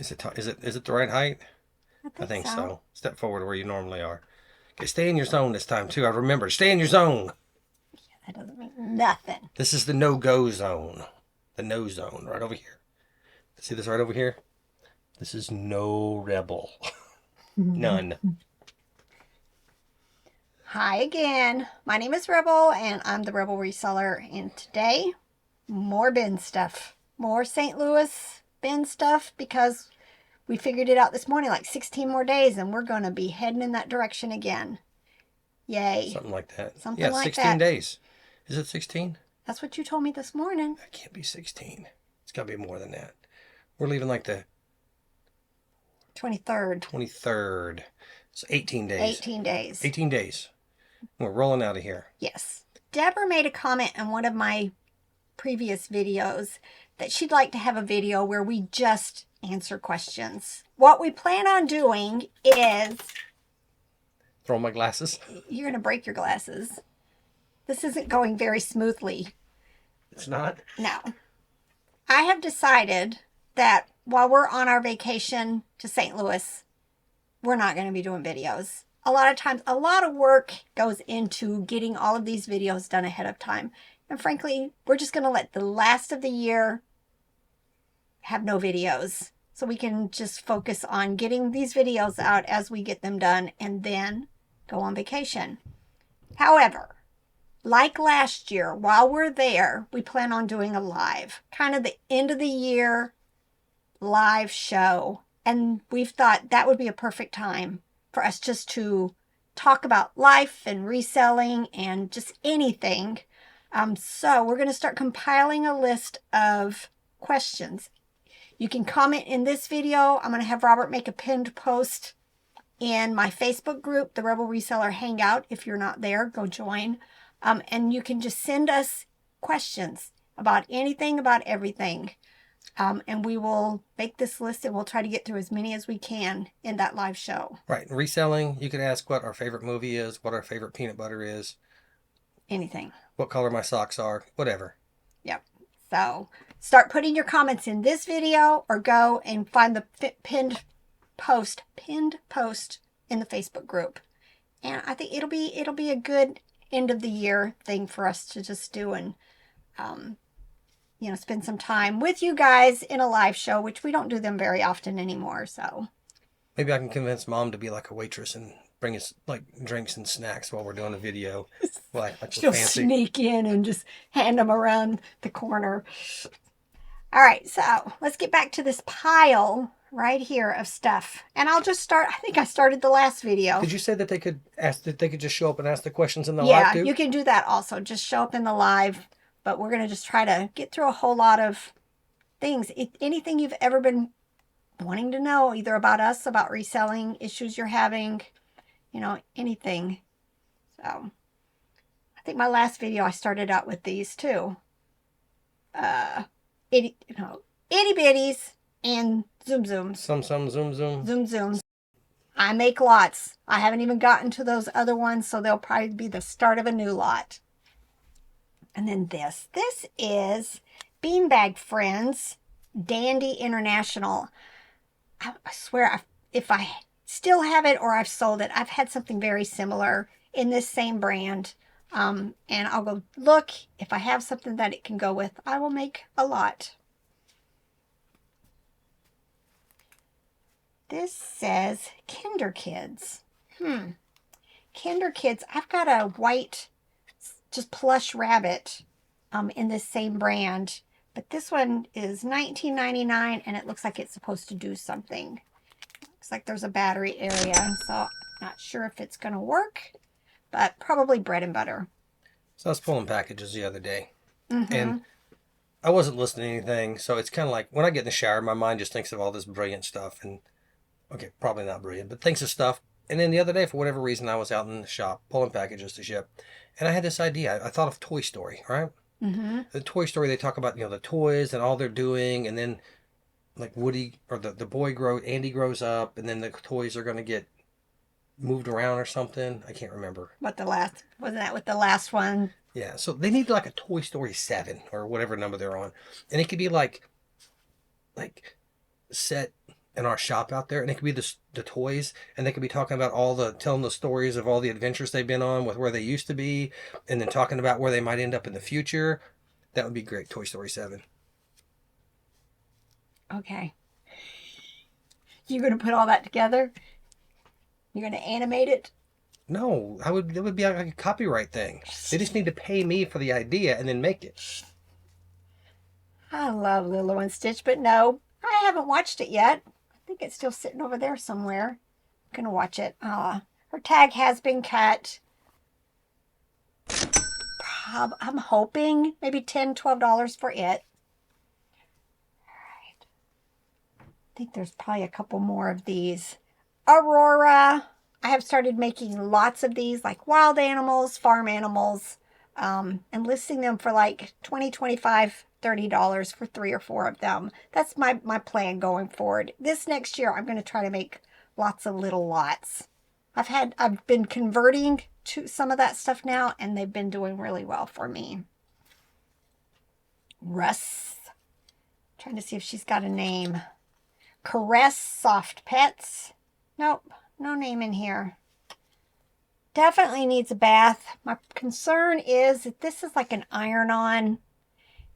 Is it the right height? I I think so. so. Step forward where you normally are. Okay, stay in your zone this time too. I remember, stay in your zone. That doesn't mean nothing. This is the no-go zone. The no zone, right over here. See this right over here? This is no rebel. None. Hi again. My name is Rebel, and I'm the Rebel Reseller. And today, more bin stuff. More St. Louis bin stuff because we figured it out this morning, like 16 more days, and we're going to be heading in that direction again. Yay. Something like that. Something Yeah, like 16 that. days. Is it 16? That's what you told me this morning. That can't be 16. It's got to be more than that. We're leaving like the 23rd. 23rd. It's 18 days. 18 days. 18 days. We're rolling out of here. Yes. Deborah made a comment in one of my previous videos that she'd like to have a video where we just answer questions. What we plan on doing is... Throw my glasses. You're going to break your glasses. This isn't going very smoothly. It's not? No. I have decided that while we're on our vacation to St. Louis, we're not going to be doing videos. A lot of times, a lot of work goes into getting all of these videos done ahead of time. And frankly, we're just going to let the last of the year have no videos. So we can just focus on getting these videos out as we get them done and then go on vacation. However, like last year, while we're there, we plan on doing a live, kind of the end of the year live show. And we've thought that would be a perfect time for us just to talk about life and reselling and just anything. So we're going to start compiling a list of questions. You can comment in this video. I'm going to have Robert make a pinned post in my Facebook group, the Rebel Reseller Hangout. If you're not there, go join. And you can just send us questions about anything, about everything. And we will make this list and we'll try to get through as many as we can in that live show. Right. Reselling, you could ask what our favorite movie is, what our favorite peanut butter is. Anything. What color my socks are, whatever. Yep. So start putting your comments in this video or go and find the pinned post in the Facebook group. And I think it'll be a good end of the year thing for us to just do and spend some time with you guys in a live show, which we don't do them very often anymore. So maybe I can convince Mom to be like a waitress and bring us like drinks and snacks while we're doing a video. Like she'll fancy. Sneak in and just hand them around the corner. All right, so let's get back to this pile right here of stuff. And I'll just start. I think I started the last video. Did you say that they could just show up and ask the questions in the live too? Yeah, you can do that also. Just show up in the live. But we're going to just try to get through a whole lot of things. Anything you've ever been wanting to know, either about us, about reselling, issues you're having, anything. So I think my last video, I started out with these too. Itty bitties and zoom zooms. Some zoom zoom. Zoom zooms. I make lots. I haven't even gotten to those other ones, so they'll probably be the start of a new lot. And then this is Beanbag Friends Dandy International. I swear, if I still have it or I've sold it, I've had something very similar in this same brand. And I'll go look. If I have something that it can go with, I will make a lot. This says Kinder Kids. Kinder Kids. I've got a white just plush rabbit in this same brand, but this one is $19.99 and it looks like it's supposed to do something. Looks like there's a battery area, so I'm not sure if it's going to work, but probably bread and butter. So I was pulling packages the other day and I wasn't listening to anything, so it's kind of like when I get in the shower, my mind just thinks of all this brilliant stuff, and okay, probably not brilliant, but thinks of stuff. And then the other day, for whatever reason, I was out in the shop pulling packages to ship. And I had this idea. I thought of Toy Story, right? The Toy Story, they talk about, the toys and all they're doing. And then, like, Woody, or the boy Andy grows up. And then the toys are going to get moved around or something. I can't remember. Wasn't that with the last one? Yeah, so they need like a Toy Story 7 or whatever number they're on. And it could be like set in our shop out there, and it could be the toys, and they could be talking about telling the stories of all the adventures they've been on with where they used to be, and then talking about where they might end up in the future. That would be great. Toy Story 7. Okay. You're going to put all that together? You're going to animate it? No, it would be like a copyright thing. They just need to pay me for the idea and then make it. I love Lilo and Stitch, but no, I haven't watched it yet. I think it's still sitting over there somewhere. I'm going to watch it. Her tag has been cut. I'm hoping maybe $10, $12 for it. Alright. I think there's probably a couple more of these. Aurora. I have started making lots of these, like wild animals, farm animals, and listing them for like $20, $25, $30 for 3 or 4 of them. That's my plan going forward. This next year, I'm going to try to make lots of little lots. I've been converting to some of that stuff now, and they've been doing really well for me. Russ. Trying to see if she's got a name. Caress Soft Pets. Nope, no name in here. Definitely needs a bath. My concern is that this is like an iron-on,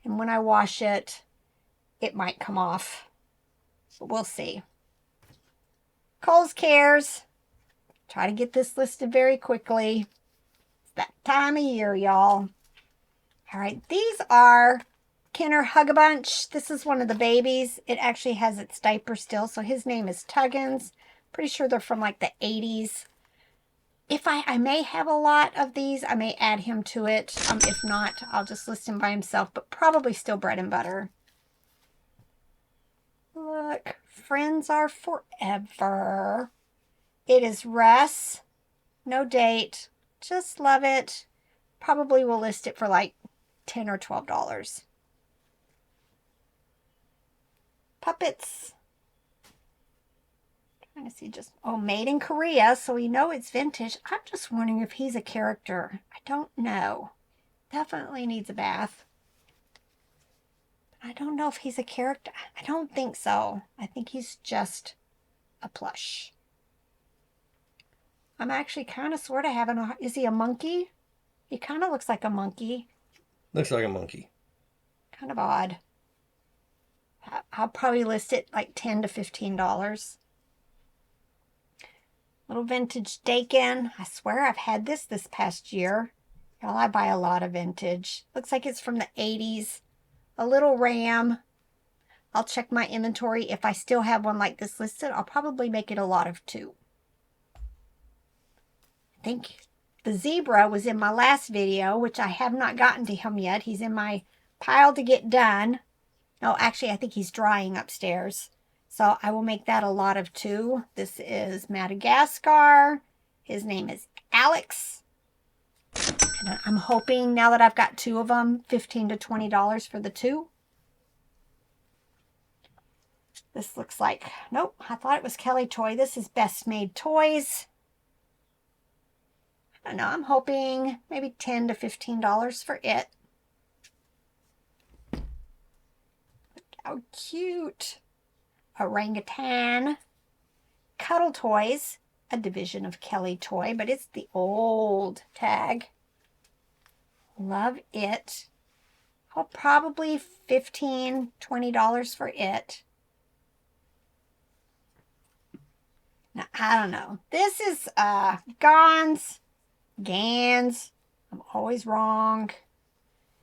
and when I wash it, it might come off. But we'll see. Kohl's Cares. Try to get this listed very quickly. It's that time of year, y'all. All right, these are Kenner Hug-A-Bunch. This is one of the babies. It actually has its diaper still, so his name is Tuggins. Pretty sure they're from like the 80s. If I may have a lot of these, I may add him to it. If not, I'll just list him by himself, but probably still bread and butter. Look, Friends Are Forever. It is Russ. No date. Just love it. Probably will list it for like $10 or $12. Puppets. Trying to see made in Korea, so we know it's vintage. I'm just wondering if he's a character. I don't know. Definitely needs a bath. I don't know if he's a character. I don't think so. I think he's just a plush. I'm actually kind of sort of having a... Is he a monkey? He kind of looks like a monkey. Looks like a monkey. Kind of odd. I'll probably list it like $10 to $15. Little vintage Dakin. I swear I've had this past year. Y'all, I buy a lot of vintage. Looks like it's from the 80s. A little ram. I'll check my inventory. If I still have one like this listed, I'll probably make it a lot of 2. I think the zebra was in my last video, which I have not gotten to him yet. He's in my pile to get done. No, actually, I think he's drying upstairs. So I will make that a lot of 2. This is Madagascar. His name is Alex. And I'm hoping now that I've got 2 of them, $15 to $20 for the 2. This looks like, nope, I thought it was Kelly Toy. This is Best Made Toys. I don't know, I'm hoping maybe $10 to $15 for it. Look how cute. Orangutan. Cuddle Toys, a division of Kelly Toy, but it's the old tag. Love it. Oh, probably $15, $20 for it. Now, I don't know. This is Gans. I'm always wrong.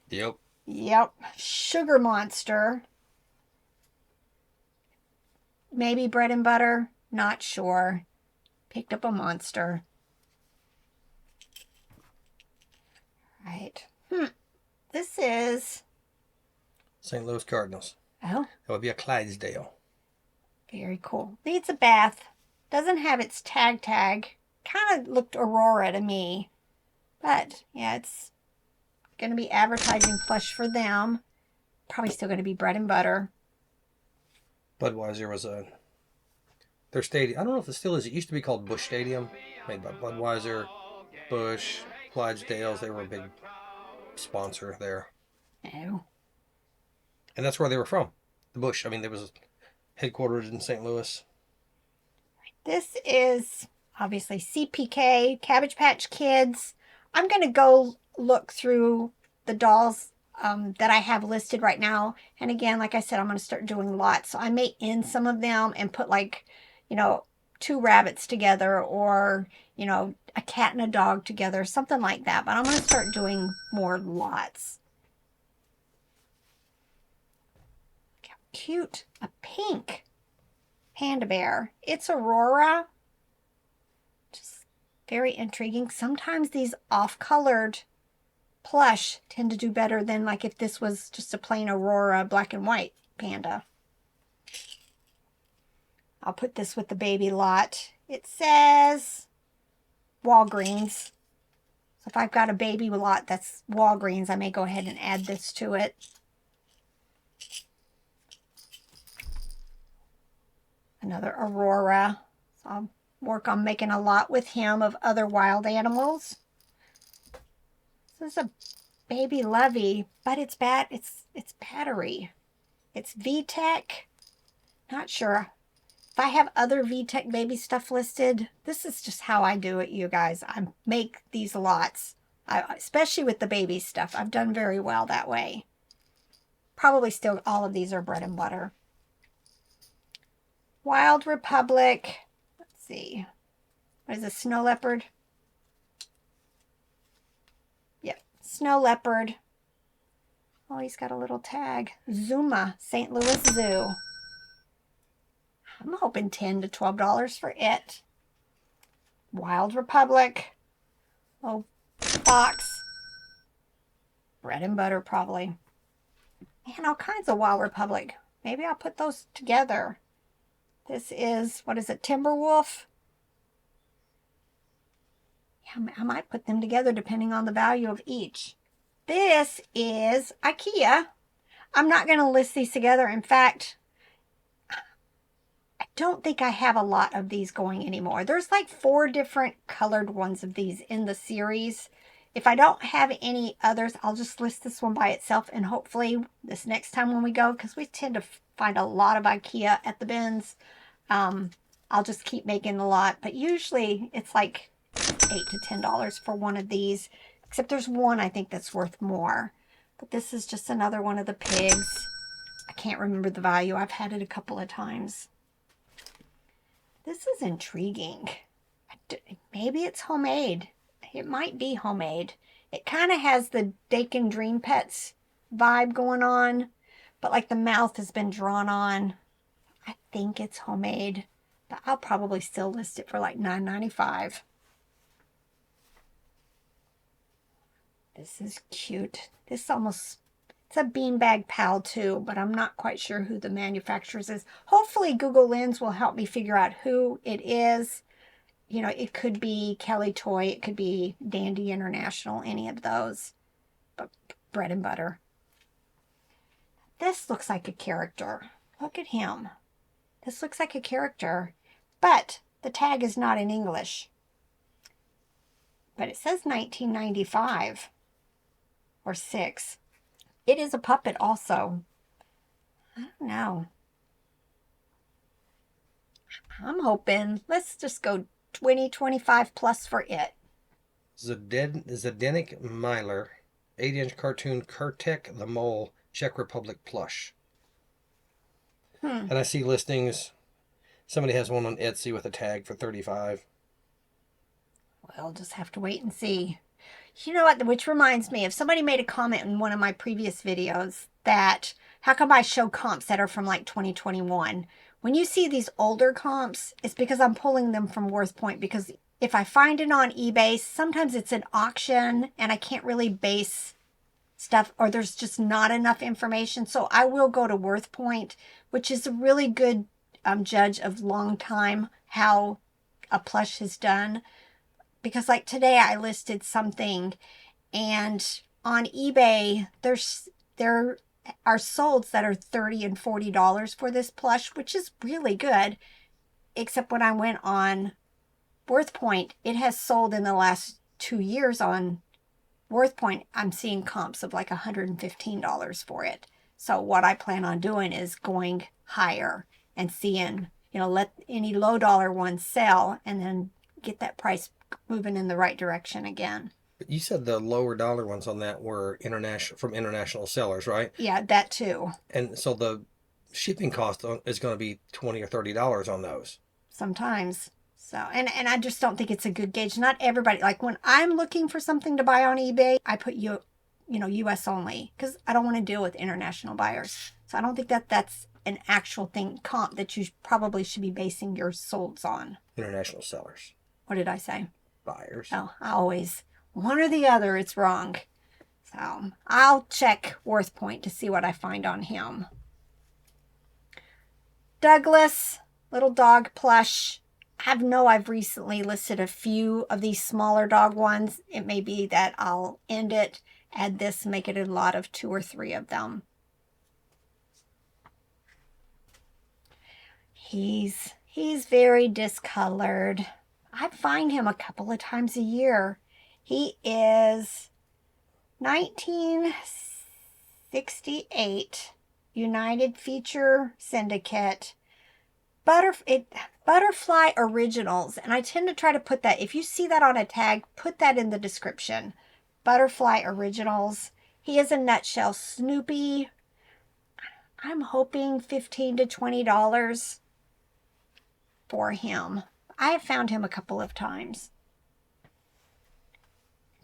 Yep. Yep. Sugar Monster. Maybe bread and butter. Not sure. Picked up a monster. Right. This is... St. Louis Cardinals. Oh. That would be a Clydesdale. Very cool. Needs a bath. Doesn't have its tag. Kind of looked Aurora to me. But, yeah, it's going to be advertising Plush for them. Probably still going to be bread and butter. Budweiser was their stadium. I don't know if it still is. It used to be called Busch Stadium, made by Budweiser, Busch, Clydesdales. They were a big sponsor there. Oh. And that's where they were from. The Busch. I mean, there was headquartered in St. Louis. This is obviously CPK, Cabbage Patch Kids. I'm going to go look through the dolls that I have listed right now. And again, like I said, I'm going to start doing lots. So I may end some of them and put like, you know, 2 rabbits together, or, you know, a cat and a dog together, something like that. But I'm going to start doing more lots. Look how cute. A pink panda bear. It's Aurora. Just very intriguing. Sometimes these off-colored plush tend to do better than like if this was just a plain Aurora black and white panda. I'll put this with the baby lot. It says Walgreens. So if I've got a baby lot that's Walgreens, I may go ahead and add this to it. Another Aurora. So I'll work on making a lot with him of other wild animals. This is a baby Lovey, but it's battery. It's VTech. Not sure. If I have other VTech baby stuff listed, this is just how I do it, you guys. I make these lots, especially with the baby stuff. I've done very well that way. Probably still all of these are bread and butter. Wild Republic. Let's see. What is this? Snow leopard? Yep. Snow leopard. Oh, he's got a little tag. Zuma, St. Louis Zoo. I'm hoping $10 to $12 for it. Wild Republic. Oh, fox. Bread and butter, probably. And all kinds of Wild Republic. Maybe I'll put those together. This is, what is it, Timberwolf? Yeah, I might put them together depending on the value of each. This is IKEA. I'm not going to list these together. In fact, I don't think I have a lot of these going anymore. There's like 4 different colored ones of these in the series. If I don't have any others, I'll just list this one by itself, and hopefully this next time when we go, because we tend to find a lot of IKEA at the bins, I'll just keep making a lot. But usually it's like $8 to $10 for one of these, except there's one I think that's worth more. But this is just another one of the pigs. I can't remember the value. I've had it a couple of times. This is intriguing. Maybe it's homemade. It might be homemade. It kind of has the Dakin Dream Pets vibe going on, but like the mouth has been drawn on. I think it's homemade, but I'll probably still list it for like $9.95. This is cute. This almost, it's a beanbag pal too, but I'm not quite sure who the manufacturer is. Hopefully Google Lens will help me figure out who it is. You know, it could be Kelly Toy, it could be Dandy International, any of those. But bread and butter. This looks like a character. Look at him. This looks like a character, but the tag is not in English. But it says 1995 or 6. It is a puppet also. I don't know. I'm hoping, let's just go 20-25 plus for it. Zdeněk Myler, 8-inch cartoon Kurtek the Mole, Czech Republic plush. And I see listings. Somebody has one on Etsy with a tag for $35. Well, just have to wait and see. You know what? Which reminds me, if somebody made a comment in one of my previous videos that, how come I show comps that are from like 2021? When you see these older comps, it's because I'm pulling them from WorthPoint, because if I find it on eBay, sometimes it's an auction and I can't really base stuff, or there's just not enough information. So I will go to WorthPoint, which is a really good judge of long time how a plush is done. Because like today I listed something, and on eBay there are solds that are $30 and $40 for this plush, which is really good. Except when I went on WorthPoint, it has sold in the last 2 years on WorthPoint. I'm seeing comps of like $115 for it. So what I plan on doing is going higher and seeing, let any low dollar ones sell and then get that price moving in the right direction again. But you said the lower dollar ones on that were international sellers, right? Yeah, that too. And so the shipping cost is going to be $20 or $30 on those. Sometimes. So, and I just don't think it's a good gauge. Not everybody, like when I'm looking for something to buy on eBay, I put US only because I don't want to deal with international buyers. So I don't think that's an actual thing comp that you probably should be basing your solds on. International sellers. What did I say? Buyers. Oh, I always, one or the other, it's wrong. So I'll check WorthPoint to see what I find on him. Douglas, little dog plush. I've recently listed a few of these smaller dog ones. It may be that I'll end it, add this, make it a lot of 2 or 3 of them. He's very discolored. I find him a couple of times a year. He is 1968 United Feature Syndicate Butterfly Originals. And I tend to try to put that, if you see that on a tag, put that in the description. Butterfly Originals. He is a nutshell Snoopy. I'm hoping $15 to $20 for him. I have found him a couple of times.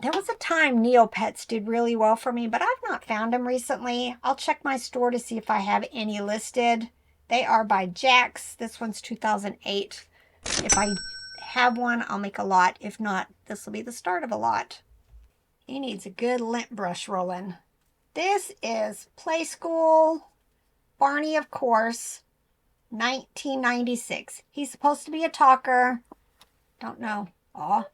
There was a time Neopets did really well for me, but I've not found them recently. I'll check my store to see if I have any listed. They are by Jax. This one's 2008. If I have one, I'll make a lot. If not, this will be the start of a lot. He needs a good lint brush rolling. This is Play School Barney, of course, 1996. He's supposed to be a talker. Don't know. Aw.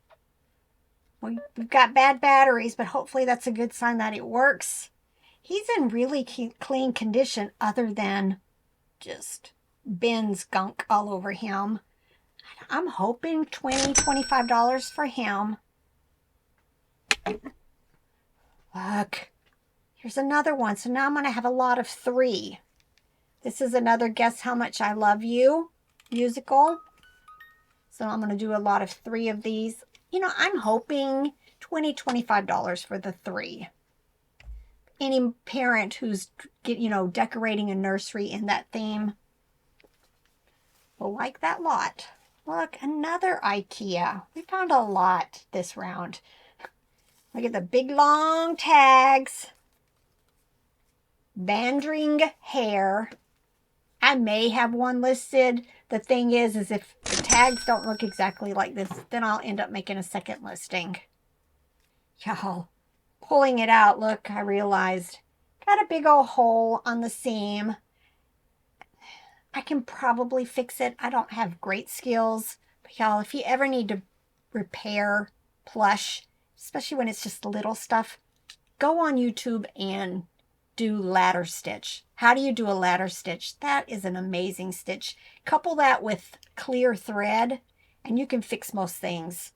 We've got bad batteries, but hopefully that's a good sign that it works. He's in really clean condition other than just Ben's gunk all over him. I'm hoping $20, $25 for him. Look, here's another one. So now I'm going to have a lot of 3. This is another Guess How Much I Love You musical. So I'm going to do a lot of 3 of these. I'm hoping $20, $25 for the 3. Any parent who's, decorating a nursery in that theme will like that lot. Look, another IKEA. We found a lot this round. Look at the big long tags. Bandring hair. I may have one listed. The thing is if the tags don't look exactly like this, then I'll end up making a second listing. Y'all, pulling it out, look, I realized, got a big old hole on the seam. I can probably fix it. I don't have great skills. But y'all, if you ever need to repair plush, especially when it's just little stuff, go on YouTube and do ladder stitch. How do you do a ladder stitch? That is an amazing stitch. Couple that with clear thread and you can fix most things.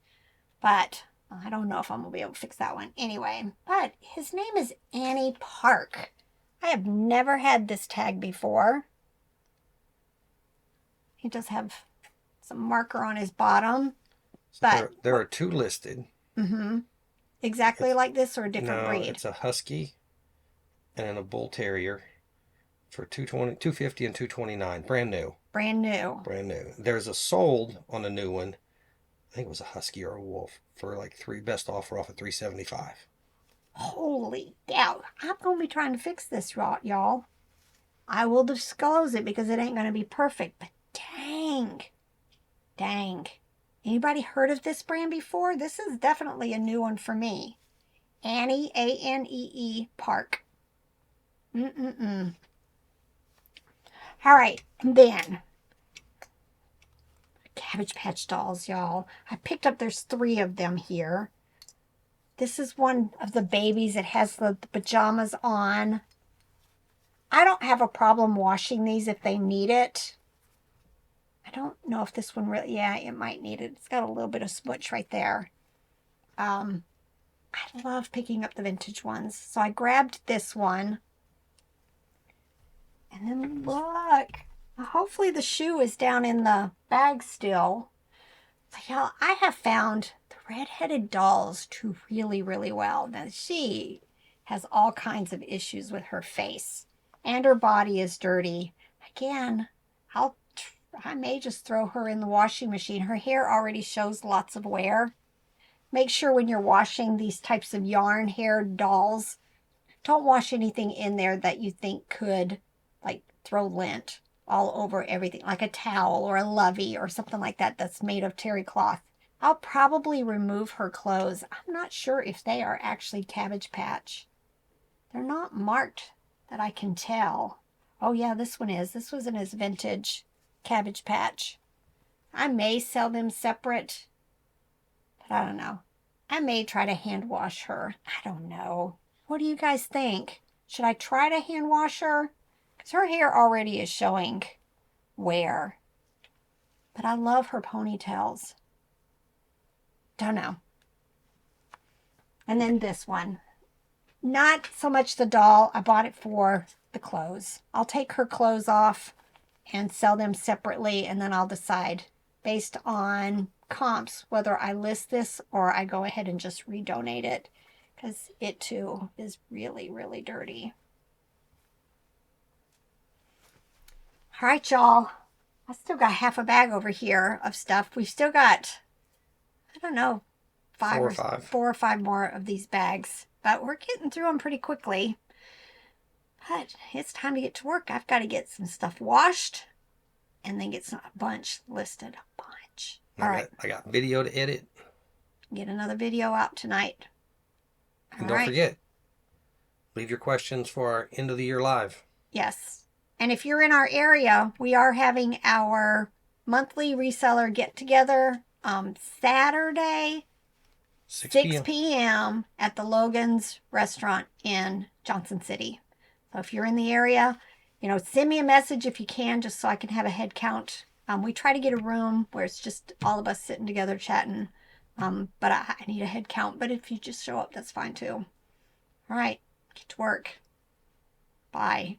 But I don't know if I'm going to be able to fix that one. Anyway, but his name is Annie Park. I have never had this tag before. He does have some marker on his bottom. But there are 2 listed. Mm-hmm. Exactly like this or a different breed? No, it's a Husky and a Bull Terrier for $250 and $229. Brand new. Brand new. Brand new. There's a sold on a new one. I think it was a Husky or a Wolf for like best offer off at $375. Holy cow. I'm going to be trying to fix this, y'all. I will disclose it because it ain't going to be perfect. But dang. Dang. Anybody heard of this brand before? This is definitely a new one for me. Annie, A-N-E-E, Park. All right, and then Cabbage Patch Dolls, y'all. I picked up, there's 3 of them here. This is one of the babies. It has the pajamas on. I don't have a problem washing these if they need it. I don't know if this one really, yeah, it might need it. It's got a little bit of smudge right there. I love picking up the vintage ones. So I grabbed this one. And then look, Hopefully the shoe is down in the bag still. So y'all, I have found the redheaded dolls do really, really well. Now she has all kinds of issues with her face, and her body is dirty. Again, I may just throw her in the washing machine. Her hair already shows lots of wear. Make sure when you're washing these types of yarn hair dolls, don't wash anything in there that you think could like throw lint all over everything, like a towel or a lovey or something like that that's made of terry cloth. I'll probably remove her clothes. I'm not sure if they are actually Cabbage Patch. They're not marked that I can tell. Oh yeah, this one is. This was in his vintage Cabbage Patch. I may sell them separate, but I don't know. I may try to hand wash her. I don't know. What do you guys think? Should I try to hand wash her? Because her hair already is showing wear. But I love her ponytails. Don't know. And then this one. Not so much the doll. I bought it for the clothes. I'll take her clothes off and sell them separately, and then I'll decide based on comps whether I list this or I go ahead and just redonate it, because it too is really, really dirty. All right, y'all. I still got half a bag over here of stuff. We've still got, I don't know, four or five more of these bags, but we're getting through them pretty quickly. But it's time to get to work. I've got to get some stuff washed and then get a bunch listed. A bunch. All right. I got video to edit. Get another video out tonight. And don't forget, leave your questions for our end of the year live. Yes. And if you're in our area, we are having our monthly reseller get together Saturday, 6 p.m. at the Logan's restaurant in Johnson City. So if you're in the area, send me a message if you can, just so I can have a head count. We try to get a room where it's just all of us sitting together chatting. But I need a head count. But if you just show up, that's fine too. All right, get to work. Bye.